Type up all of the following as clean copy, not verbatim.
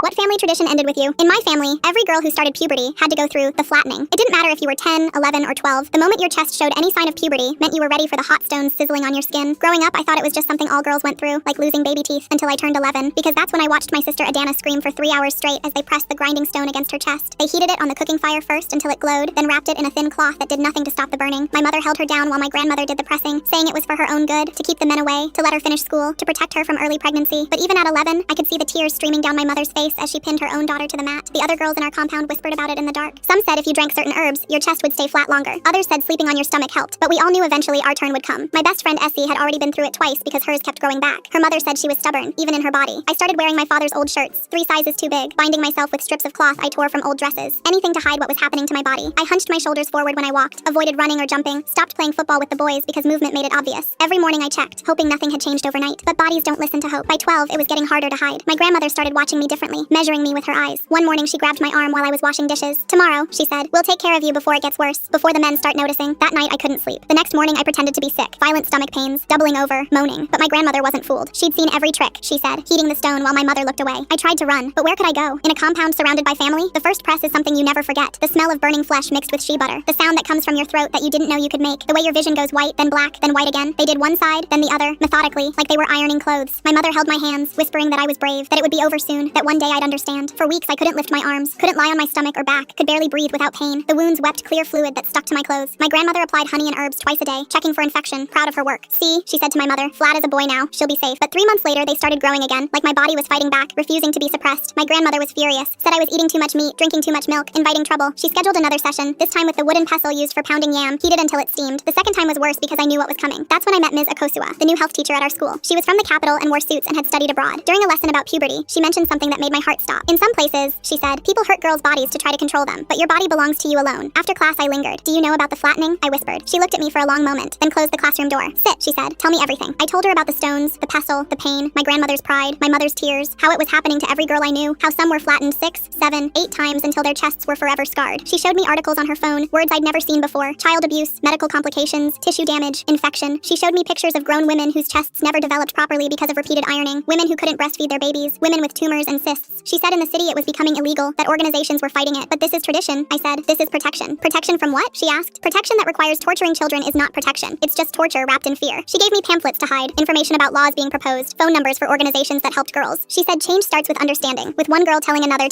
What family tradition ended with you? In my family, every girl who started puberty had to go through the flattening. It didn't matter if you were 10, 11, or 12. The moment your chest showed any sign of puberty meant you were ready for the hot stones sizzling on your skin. Growing up, I thought it was just something all girls went through, like losing baby teeth, until I turned 11, because that's when I watched my sister Adana scream for 3 hours straight as they pressed the grinding stone against her chest. They heated it on the cooking fire first until it glowed, then wrapped it in a thin cloth that did nothing to stop the burning. My mother held her down while my grandmother did the pressing, saying it was for her own good, to keep the men away, to let her finish school, to protect her from early pregnancy. But even at 11, I could see the tears streaming down my mother's face as she pinned her own daughter to the mat. The other girls in our compound whispered about it in the dark. Some said if you drank certain herbs, your chest would stay flat longer. Others said sleeping on your stomach helped, but we all knew eventually our turn would come. My best friend Essie had already been through it twice because hers kept growing back. Her mother said she was stubborn, even in her body. I started wearing my father's old shirts, 3 sizes too big, binding myself with strips of cloth I tore from old dresses. Anything to hide what was happening to my body. I hunched my shoulders forward when I walked, avoided running or jumping, stopped playing football with the boys because movement made it obvious. Every morning I checked, hoping nothing had changed overnight. But bodies don't listen to hope. By 12, it was getting harder to hide. My grandmother started watching me differently, measuring me with her eyes. One morning she grabbed my arm while I was washing dishes. "Tomorrow," she said, "we'll take care of you before it gets worse, before the men start noticing." That night I couldn't sleep. The next morning I pretended to be sick, violent stomach pains, doubling over, moaning. But my grandmother wasn't fooled. She'd seen every trick, she said, heating the stone while my mother looked away. I tried to run, but where could I go? In a compound surrounded by family? The first press is something you never forget. The smell of burning flesh mixed with shea butter. The sound that comes from your throat that you didn't know you could make. The way your vision goes white, then black, then white again. They did one side, then the other, methodically, like they were ironing clothes. My mother held my hands, whispering that I was brave, that it would be over soon, that one day I'd understand. For weeks I couldn't lift my arms, couldn't lie on my stomach or back, could barely breathe without pain. The wounds wept clear fluid that stuck to my clothes. My grandmother applied honey and herbs twice a day, checking for infection, proud of her work. "See," she said to my mother, "flat as a boy now, she'll be safe." But 3 months later they started growing again, like my body was fighting back, refusing to be suppressed. My grandmother was furious, said I was eating too much meat, drinking too much milk, inviting trouble. She scheduled another session, this time with the wooden pestle used for pounding yam, heated until it steamed. The second time was worse because I knew what was coming. That's when I met Ms. Akosua, the new health teacher at our school. She was from the capital and wore suits and had studied abroad. During a lesson about puberty, she mentioned something that made my heart stop. "In some places," she said, "people hurt girls' bodies to try to control them, but your body belongs to you alone." After class I lingered. "Do you know about the flattening?" I whispered. She looked at me for a long moment, then closed the classroom door. "Sit," she said. "Tell me everything." I told her about the stones, the pestle, the pain, my grandmother's pride, my mother's tears, how it was happening to every girl I knew, how some were flattened 6, 7, 8 times until their chests were forever scarred. She showed me articles on her phone, words I'd never seen before, child abuse, medical complications, tissue damage, infection. She showed me pictures of grown women whose chests never developed properly because of repeated ironing, women who couldn't breastfeed their babies, women with tumors and cysts. She said in the city it was becoming illegal, that organizations were fighting it. "But this is tradition," I said. "This is protection." "Protection from what?" she asked. "Protection that requires torturing children is not protection. It's just torture wrapped in fear." She gave me pamphlets to hide, information about laws being proposed, phone numbers for organizations that helped girls. She said change starts with understanding, with one girl telling another.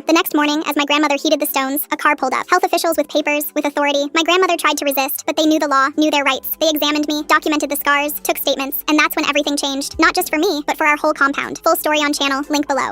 The next morning, as my grandmother heated the stones, a car pulled up. Health officials with papers, with authority. My grandmother tried to resist, but they knew the law, knew their rights. They examined me, documented the scars, took statements, and that's when everything changed. Not just for me, but for our whole compound. Full story on channel, link below.